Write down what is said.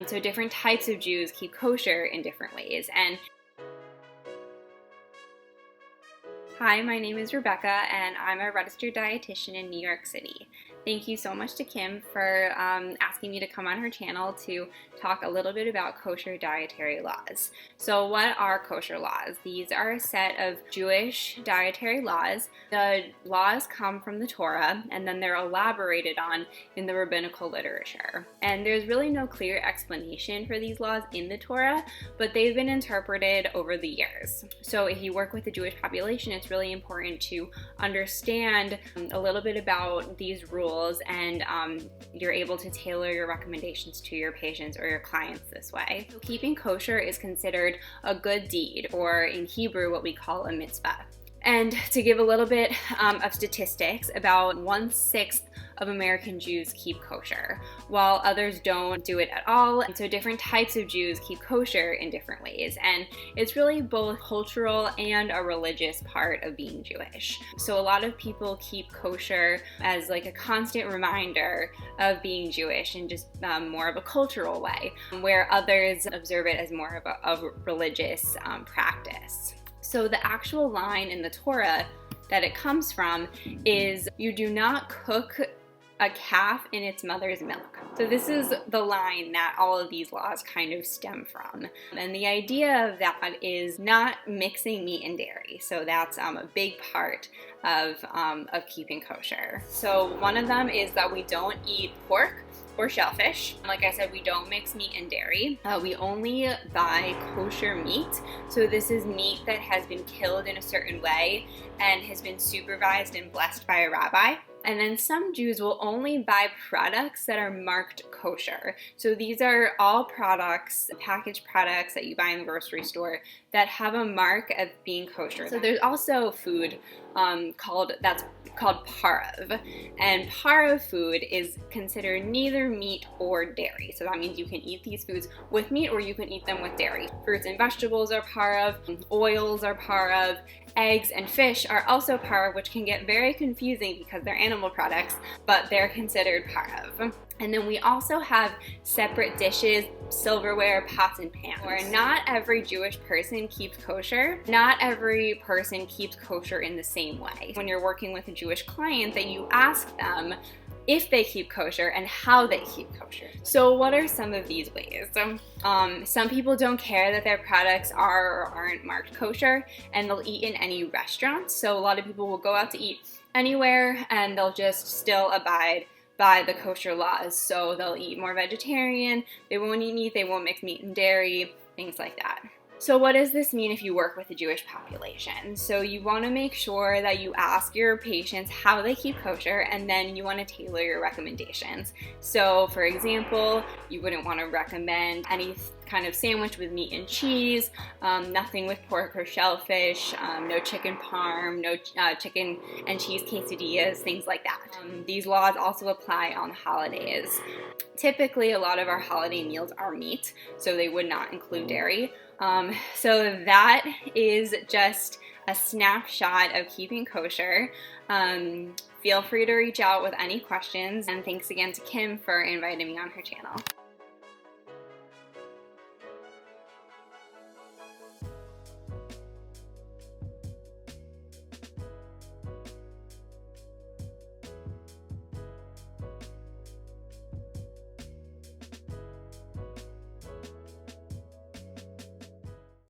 So different types of Jews keep kosher in different ways. And hi, my name is Rebecca, and I'm a registered dietitian in New York City. Thank you so much to Kim for asking me to come on her channel to talk a little bit about kosher dietary laws. So what are kosher laws? These are a set of Jewish dietary laws. The laws come from the Torah, and then they're elaborated on in the rabbinical literature. And there's really no clear explanation for these laws in the Torah, but they've been interpreted over the years. So if you work with the Jewish population, it's really important to understand a little bit about these rules, and you're able to tailor your recommendations to your patients or your clients this way. So keeping kosher is considered a good deed, or in Hebrew what we call a mitzvah. And to give a little bit of statistics, about 1/6 of American Jews keep kosher, while others don't do it at all. And so different types of Jews keep kosher in different ways. And it's really both cultural and a religious part of being Jewish. So a lot of people keep kosher as like a constant reminder of being Jewish in just more of a cultural way, where others observe it as more of a religious practice. So the actual line in the Torah that it comes from is, "You do not cook a calf in its mother's milk." So this is the line that all of these laws kind of stem from. And the idea of that is not mixing meat and dairy. So that's a big part of keeping kosher. So one of them is that we don't eat pork or shellfish. Like I said, we don't mix meat and dairy. We only buy kosher meat. So this is meat that has been killed in a certain way and has been supervised and blessed by a rabbi. And then some Jews will only buy products that are marked kosher. So these are all products, packaged products that you buy in the grocery store that have a mark of being kosher. So there's also food that's called pareve. And pareve food is considered neither meat or dairy. So that means you can eat these foods with meat or you can eat them with dairy. Fruits and vegetables are pareve, oils are pareve, eggs and fish are also pareve, which can get very confusing because they're animal products, but they're considered pareve. And then we also have separate dishes, silverware, pots, and pans. Where not every Jewish person keeps kosher. Not every person keeps kosher in the same way. When you're working with a Jewish client, that you ask them if they keep kosher and how they keep kosher. So what are some of these ways? Some people don't care that their products are or aren't marked kosher, and they'll eat in any restaurant. So a lot of people will go out to eat anywhere and they'll just still abide by the kosher laws. So they'll eat more vegetarian, they won't eat meat, they won't mix meat and dairy, things like that. So what does this mean if you work with the Jewish population? So you want to make sure that you ask your patients how they keep kosher, and then you want to tailor your recommendations. So for example, you wouldn't want to recommend any kind of sandwich with meat and cheese, nothing with pork or shellfish, no chicken parm, no chicken and cheese quesadillas, things like that. These laws also apply on holidays. Typically, a lot of our holiday meals are meat, so they would not include dairy. So that is just a snapshot of keeping kosher. Feel free to reach out with any questions, and thanks again to Kim for inviting me on her channel.